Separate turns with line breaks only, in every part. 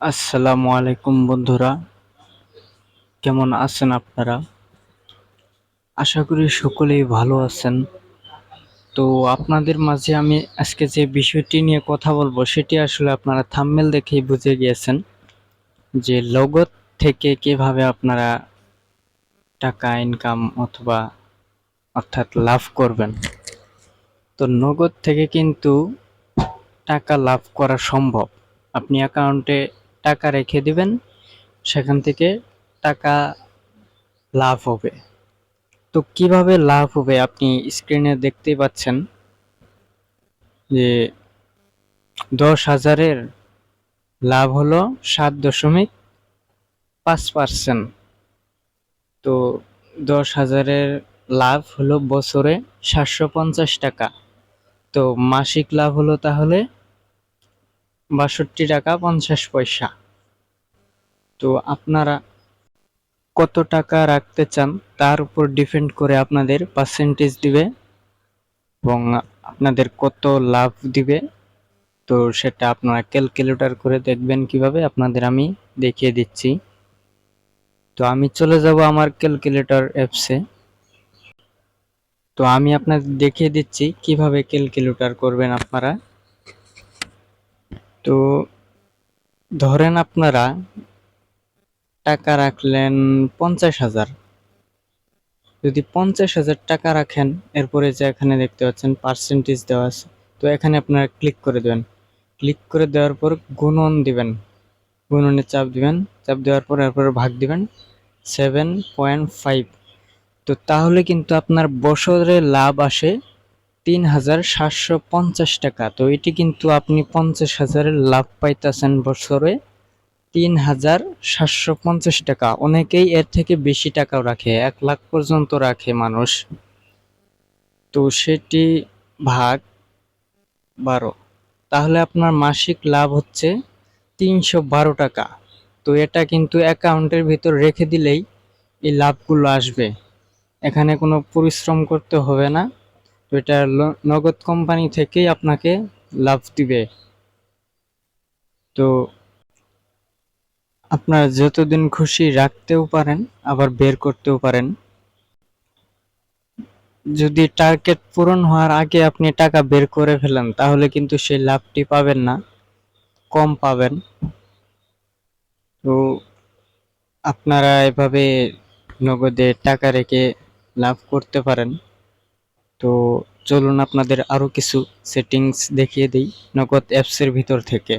আসসালামু আলাইকুম বন্ধুরা, কেমন আছেন আপনারা? আশা করি সকলেই ভালো আছেন। তো আপনাদের মাঝে আমি আজকে যে বিষয়টি নিয়ে কথা বলবো সেটি আসলে আপনারা থাম্বনেল দেখেই বুঝে গিয়েছেন যে নগদ থেকে কিভাবে আপনারা টাকা ইনকাম অর্থাৎ লাভ করবেন। তো নগদ থেকে কিন্তু টাকা লাভ করা সম্ভব। আপনি অ্যাকাউন্টে টাকা রেখে দিবেন, সেখান থেকে টাকা লাভ হবে। তো কিভাবে লাভ হবে আপনি স্ক্রিনে দেখতেই পাচ্ছেন যে 10,000-এর লাভ হলো 7.5%। তো 10,000-এর লাভ হলো বছরে 750 টাকা। তো মাসিক লাভ হলো তাহলে 62 টাকা 50 পয়সা। তো আপনারা কত টাকা রাখতে চান তার উপর ডিপেন্ড করে আপনাদের পার্সেন্টেজ দিবে এবং আপনাদের কত লাভ দিবে। তো সেটা আপনারা ক্যালকুলেটর করে দেখবেন কিভাবে, আপনাদের আমি দেখিয়ে দিচ্ছি। তো আমি চলে যাব আমার ক্যালকুলেটর অ্যাপসে। তো আমি আপনাদের দেখিয়ে দিচ্ছি কিভাবে ক্যালকুলেটর করবেন আপনারা। তো ধরেন আপনারা টাকা রাখলেন 50,000। যদি 50,000 টাকা রাখেন, এরপরে যে এখানে দেখতে পাচ্ছেন পার্সেন্টেজ দেওয়া আছে, তো এখানে আপনারা ক্লিক করে দেবেন। ক্লিক করে দেওয়ার পর গুণন দিবেন, গুণনে চাপ দিবেন, চাপ দেওয়ার পর এরপরে ভাগ দিবেন 7.5। তো তাহলে কিন্তু আপনার বছরে লাভ আসে 3,750 টাকা। তো এটি কিন্তু আপনি 50,000-এর লাভ পাইতেছেন বছরে 3,750 টাকা। অনেকেই এর থেকে বেশি টাকাও রাখে, 1 লাখ পর্যন্ত রাখে মানুষ। তো সেটি ভাগ 12, তাহলে আপনার মাসিক লাভ হচ্ছে 312 টাকা। তো এটা কিন্তু অ্যাকাউন্টের ভিতর রেখে দিলেই এই লাভগুলো আসবে, এখানে কোনো পরিশ্রম করতে হবে না। তো এটা নগদ কোম্পানি থেকেই আপনাকে লাভ দিবে। তো আপনারা যতদিন খুশি রাখতেও পারেন, আবার বের করতেও পারেন। যদি টার্গেট পূরণ হওয়ার আগে আপনি টাকা বের করে ফেলেন তাহলে কিন্তু সেই লাভটি পাবেন না, কম পাবেন। তো আপনারা এভাবে নগদে টাকা রেখে লাভ করতে পারেন। তো চলুন আপনাদের আরো কিছু সেটিংস দেখিয়ে দিই নগদ অ্যাপসের ভিতর থেকে।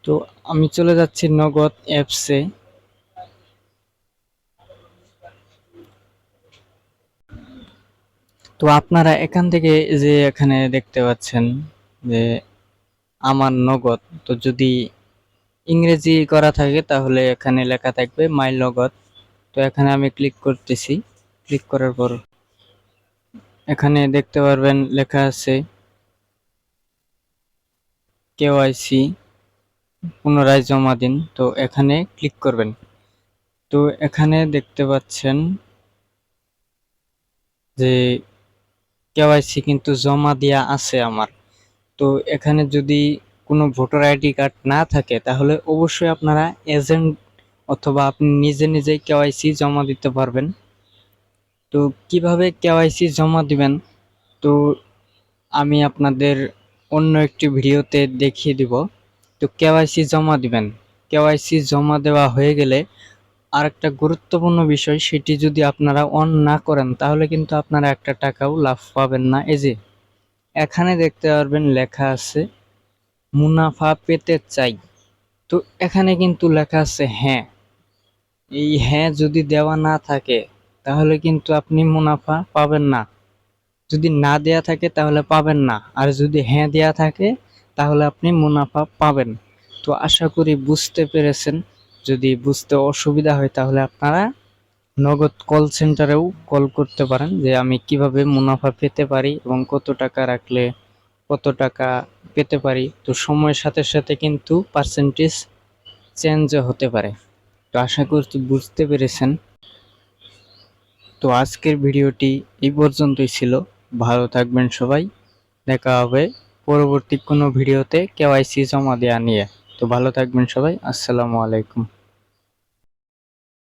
তো আমি চলে যাচ্ছি নগদ অ্যাপসে। তো আপনারা এখান থেকে যে এখানে দেখতে পাচ্ছেন যে আমার নগদ, তো যদি ইংরেজি করা থাকে তাহলে এখানে লেখা থাকবে মাই নগদ। তো এখানে আমি ক্লিক করতেছি। ক্লিক করার পর এখানে দেখতে পারবেন লেখা আছে কেওয়াইসি পুনরায় জমা দিন। তো এখানে ক্লিক করবেন। তো এখানে দেখতে পাচ্ছেন যে কেওয়াইসি কিন্তু জমা দেওয়া আছে আমার। তো এখানে যদি কোনো ভোটার আইডি কার্ড না থাকে তাহলে অবশ্যই আপনারা এজেন্ট অথবা আপনি নিজে নিজেই কেওয়াইসি জমা দিতে পারবেন। তো কিভাবে কেওয়াইসি জমা দিবেন, তো আমি আপনাদের অন্য একটি ভিডিওতে দেখিয়ে দিব। তো কেওয়াইসি জমা দিবেন, কেওয়াইসি জমা দেওয়া হয়ে গেলে আরেকটা গুরুত্বপূর্ণ বিষয়, সেটি যদি আপনারা অন না করেন তাহলে কিন্তু আপনারা একটা টাকাও লাভ পাবেন না। এই যে এখানে দেখতে পারবেন লেখা আছে মুনাফা পেতে চাই। তো এখানে কিন্তু লেখা আছে হ্যাঁ। এই হ্যাঁ যদি দেওয়া না থাকে তাহলে কিন্তু আপনি মুনাফা পাবেন না। যদি না দেয়া থাকে তাহলে পাবেন না, আর যদি হ্যাঁ দেয়া থাকে তাহলে আপনি মুনাফা পাবেন। তো আশা করি বুঝতে পেরেছেন। যদি বুঝতে অসুবিধা হয় তাহলে আপনারা নগদ কল সেন্টারেও কল করতে পারেন যে আমি কিভাবে মুনাফা পেতে পারি এবং কত টাকা রাখলে কত টাকা পেতে পারি। তো সময়ের সাথে সাথে কিন্তু পার্সেন্টেজ চেঞ্জও হতে পারে। তো আশা করছি বুঝতে পেরেছেন। তো আজকের ভিডিওটি এই পর্যন্তই ছিল। ভালো থাকবেন সবাই। দেখা হবে পরবর্তী কোনো ভিডিওতে কেওয়াইসি জমা দেওয়া নিয়ে। তো ভালো থাকবেন সবাই। আসসালামু আলাইকুম।